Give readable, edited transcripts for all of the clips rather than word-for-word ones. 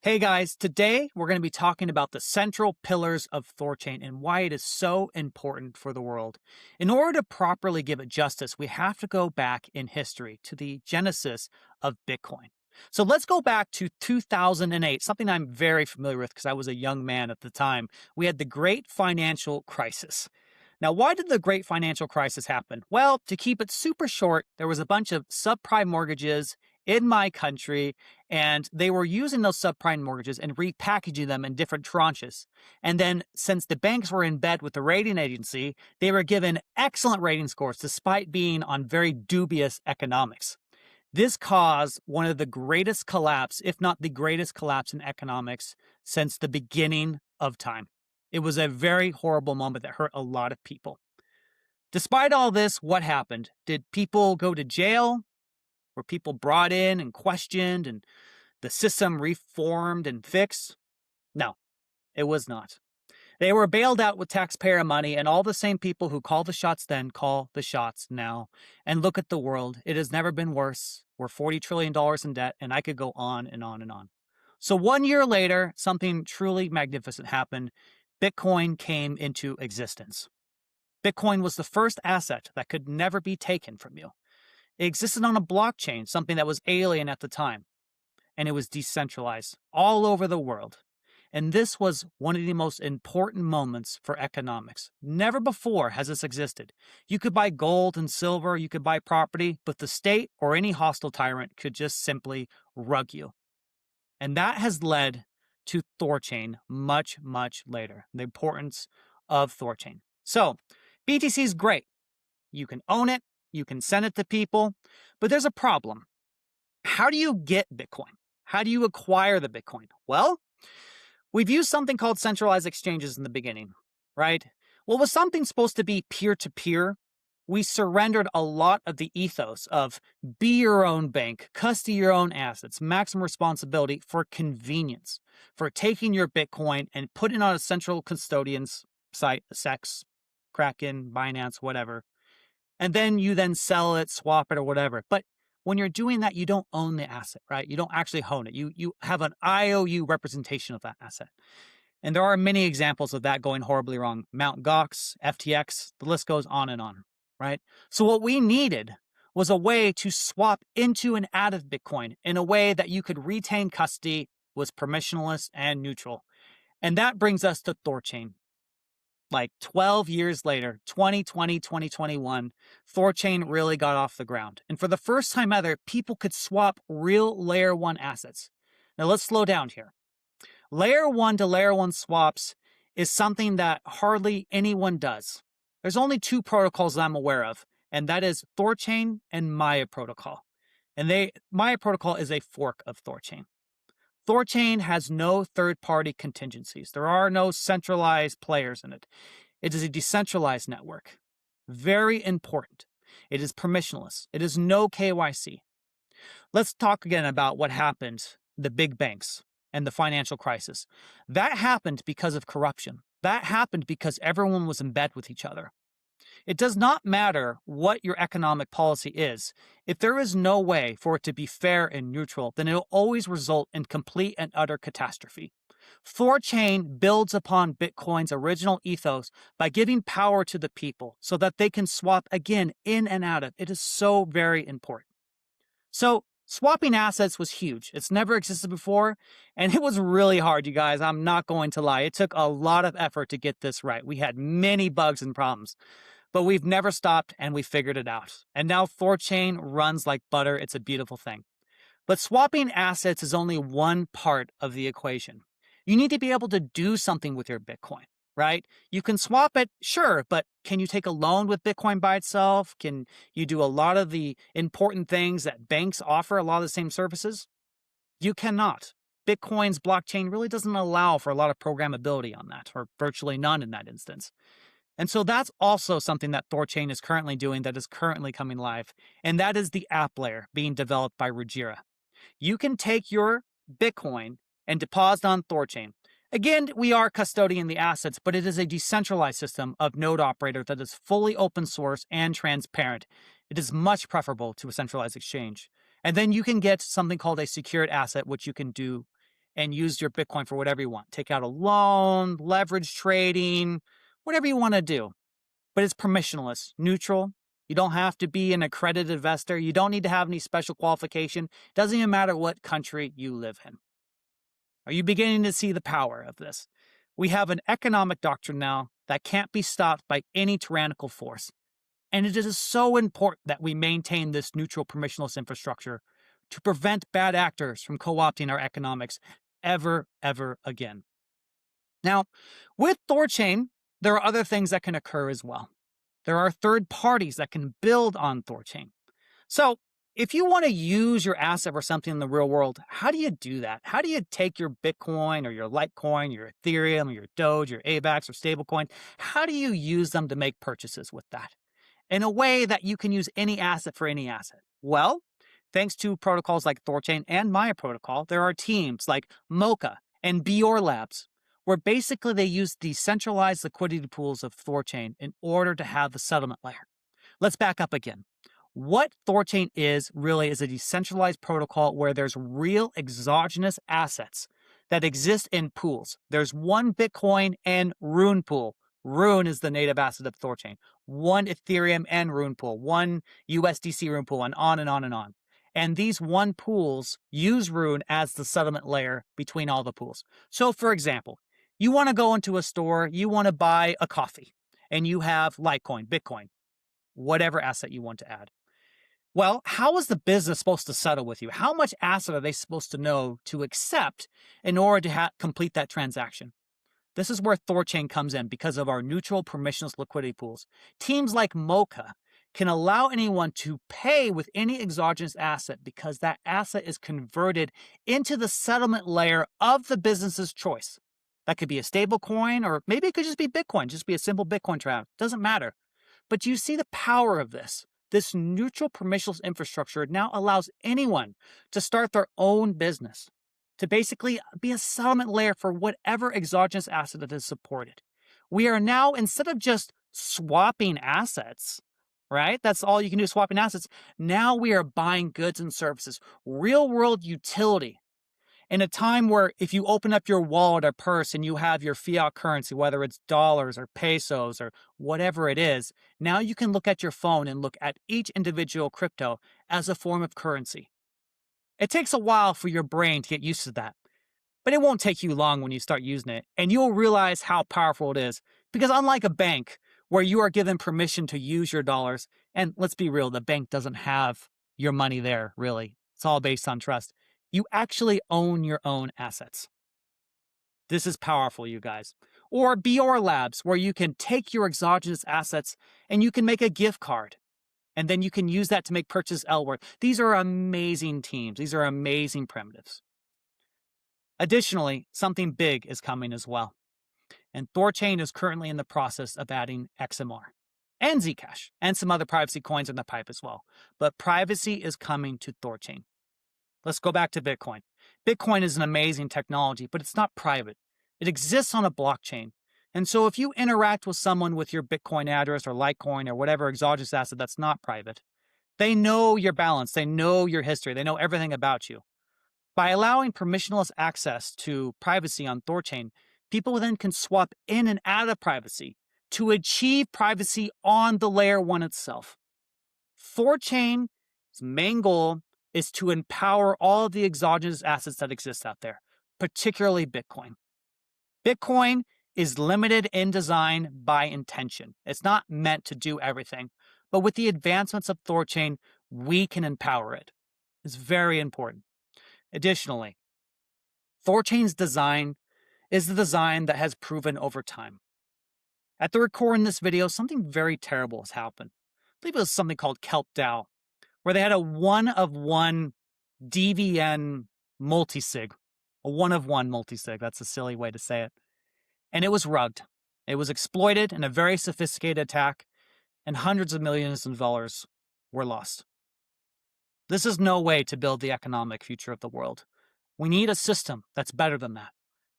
Hey guys, today we're going to be talking about the central pillars of THORChain and why it is so important for the world. In order to properly give it justice, we have to go back in history to the genesis of Bitcoin. So let's go back to 2008, something I'm very familiar with because I was a young man at the time. We had the Great Financial Crisis. Now, why did the Great Financial Crisis happen? Well, to keep it super short, there was a bunch of subprime mortgages in my country, and they were using those subprime mortgages and repackaging them in different tranches. And then, since the banks were in bed with the rating agency, they were given excellent rating scores despite being on very dubious economics. This caused one of the greatest collapse, if not the greatest collapse in economics since the beginning of time. It was a very horrible moment that hurt a lot of people. Despite all this, what happened? Did people go to jail? Were people brought in and questioned and the system reformed and fixed? No, it was not. They were bailed out with taxpayer money, and all the same people who call the shots then call the shots now. And look at the world. It has never been worse. We're $40 trillion in debt, and I could go on and on and on. So 1 year later, something truly magnificent happened. Bitcoin came into existence. Bitcoin was the first asset that could never be taken from you. It existed on a blockchain, something that was alien at the time, and it was decentralized all over the world. And this was one of the most important moments for economics. Never before has this existed. You could buy gold and silver, you could buy property, but the state or any hostile tyrant could just simply rug you. And that has led to THORChain much, much later, the importance of THORChain. So, BTC is great. You can own it, you can send it to people, but there's a problem. How do you get Bitcoin? How do you acquire the Bitcoin? Well, we've used something called centralized exchanges in the beginning, right? What was something supposed to be peer-to-peer, we surrendered a lot of the ethos of be your own bank, custody your own assets, maximum responsibility for convenience, for taking your Bitcoin and putting it on a central custodian's site, SEX, Kraken, Binance, whatever. And then you then sell it, swap it, or whatever. But when you're doing that, you don't own the asset, right? You don't actually own it. You have an IOU representation of that asset. And there are many examples of that going horribly wrong. Mt. Gox, FTX, the list goes on and on, right? So what we needed was a way to swap into and out of Bitcoin in a way that you could retain custody, was permissionless and neutral. And that brings us to THORChain. Like 12 years later, 2020, 2021, THORChain really got off the ground. And for the first time ever, people could swap real layer 1 assets. Now let's slow down here. Layer 1 to layer 1 swaps is something that hardly anyone does. There's only two protocols that I'm aware of, and that is THORChain and Maya protocol. And Maya protocol is a fork of THORChain. THORChain has no third-party contingencies. There are no centralized players in it. It is a decentralized network. Very important. It is permissionless. It is no KYC. Let's talk again about what happened, the big banks and the financial crisis. That happened because of corruption. That happened because everyone was in bed with each other. It does not matter what your economic policy is. If there is no way for it to be fair and neutral, then it will always result in complete and utter catastrophe. THORChain builds upon Bitcoin's original ethos by giving power to the people so that they can swap again in and out of. It is so very important. So swapping assets was huge. It's never existed before, and it was really hard, you guys. I'm not going to lie. It took a lot of effort to get this right. We had many bugs and problems. But we've never stopped and we figured it out. And now THORChain runs like butter. It's a beautiful thing. But swapping assets is only one part of the equation. You need to be able to do something with your Bitcoin, right? You can swap it, sure, but can you take a loan with Bitcoin by itself? Can you do a lot of the important things that banks offer, a lot of the same services? You cannot. Bitcoin's blockchain really doesn't allow for a lot of programmability on that, or virtually none in that instance. And so that's also something that THORChain is currently doing that is currently coming live. And that is the app layer being developed by Ruggira. You can take your Bitcoin and deposit on THORChain. Again, we are custodian the assets, but it is a decentralized system of node operator that is fully open source and transparent. It is much preferable to a centralized exchange. And then you can get something called a secured asset, which you can do and use your Bitcoin for whatever you want. Take out a loan, leverage trading, whatever you want to do. But it's permissionless, neutral. You don't have to be an accredited investor. You don't need to have any special qualification. It doesn't even matter what country you live in. Are you beginning to see the power of this? We have an economic doctrine now that can't be stopped by any tyrannical force. And it is so important that we maintain this neutral permissionless infrastructure to prevent bad actors from co-opting our economics ever again. Now, with THORChain, there are other things that can occur as well. There are third parties that can build on THORChain. So if you want to use your asset for something in the real world, how do you do that? How do you take your Bitcoin or your Litecoin, your Ethereum, or your Doge, your AVAX, or stablecoin? How do you use them to make purchases with that in a way that you can use any asset for any asset? Well, thanks to protocols like THORChain and Maya Protocol, there are teams like Mocha and Bior Labs, where basically they use the centralized liquidity pools of THORChain in order to have the settlement layer. Let's back up again. What THORChain is really is a decentralized protocol where there's real exogenous assets that exist in pools. There's one Bitcoin and Rune pool. Rune is the native asset of THORChain. One Ethereum and Rune pool. One USDC Rune pool, and on and on and on. And these one pools use Rune as the settlement layer between all the pools. So for example, you want to go into a store, you want to buy a coffee, and you have Litecoin, Bitcoin, whatever asset you want to add. Well, how is the business supposed to settle with you? How much asset are they supposed to know to accept in order to complete that transaction? This is where THORChain comes in because of our neutral permissionless liquidity pools. Teams like Mocha can allow anyone to pay with any exogenous asset because that asset is converted into the settlement layer of the business's choice. That could be a stable coin, or maybe it could just be Bitcoin, just be a simple Bitcoin transaction. Doesn't matter. But you see the power of this. This neutral permissionless infrastructure now allows anyone to start their own business, to basically be a settlement layer for whatever exogenous asset that is supported. We are now, instead of just swapping assets, right? That's all you can do, swapping assets. Now we are buying goods and services, real world utility. In a time where if you open up your wallet or purse and you have your fiat currency, whether it's dollars or pesos or whatever it is, now you can look at your phone and look at each individual crypto as a form of currency. It takes a while for your brain to get used to that, but it won't take you long when you start using it, and you'll realize how powerful it is. Because unlike a bank where you are given permission to use your dollars, and let's be real, the bank doesn't have your money there, really. It's all based on trust. You actually own your own assets. This is powerful, you guys. Or Bior Labs, where you can take your exogenous assets and you can make a gift card. And then you can use that to make purchases elsewhere. These are amazing teams. These are amazing primitives. Additionally, something big is coming as well. And THORChain is currently in the process of adding XMR and Zcash and some other privacy coins in the pipe as well. But privacy is coming to THORChain. Let's go back to Bitcoin. Bitcoin is an amazing technology, but it's not private. It exists on a blockchain. And so if you interact with someone with your Bitcoin address or Litecoin or whatever exogenous asset that's not private, they know your balance, they know your history, they know everything about you. By allowing permissionless access to privacy on THORChain, people then can swap in and out of privacy to achieve privacy on the layer one itself. THORChain's main goal is to empower all of the exogenous assets that exist out there, particularly Bitcoin. Bitcoin is limited in design by intention. It's not meant to do everything. But with the advancements of THORChain, we can empower it. It's very important. Additionally, THORChain's design is the design that has proven over time. At the recording of this video, something very terrible has happened. I believe it was something called Kelp DAO, where they had a one-of-one DVN multisig. A one-of-one multisig, that's a silly way to say it. And it was rugged. It was exploited in a very sophisticated attack, and hundreds of millions of dollars were lost. This is no way to build the economic future of the world. We need a system that's better than that.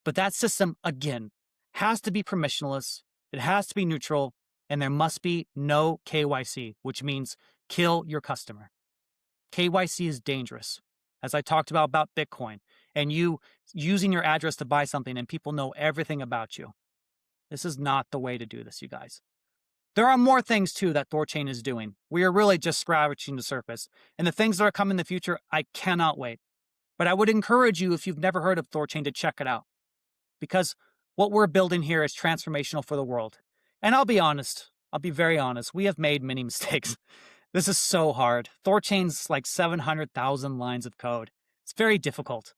But that system, again, has to be permissionless, it has to be neutral, and there must be no KYC, which means kill your customer. KYC is dangerous. As I talked about Bitcoin, and you using your address to buy something and people know everything about you. This is not the way to do this, you guys. There are more things too that THORChain is doing. We are really just scratching the surface. And the things that are coming in the future, I cannot wait. But I would encourage you, if you've never heard of THORChain, to check it out. Because what we're building here is transformational for the world. And I'll be honest, I'll be very honest, we have made many mistakes. This is so hard. THORChain's like 700,000 lines of code. It's very difficult.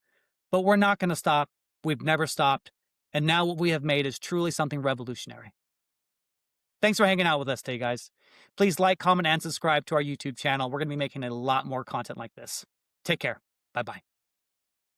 But we're not going to stop. We've never stopped. And now what we have made is truly something revolutionary. Thanks for hanging out with us today, guys. Please like, comment, and subscribe to our YouTube channel. We're going to be making a lot more content like this. Take care. Bye-bye.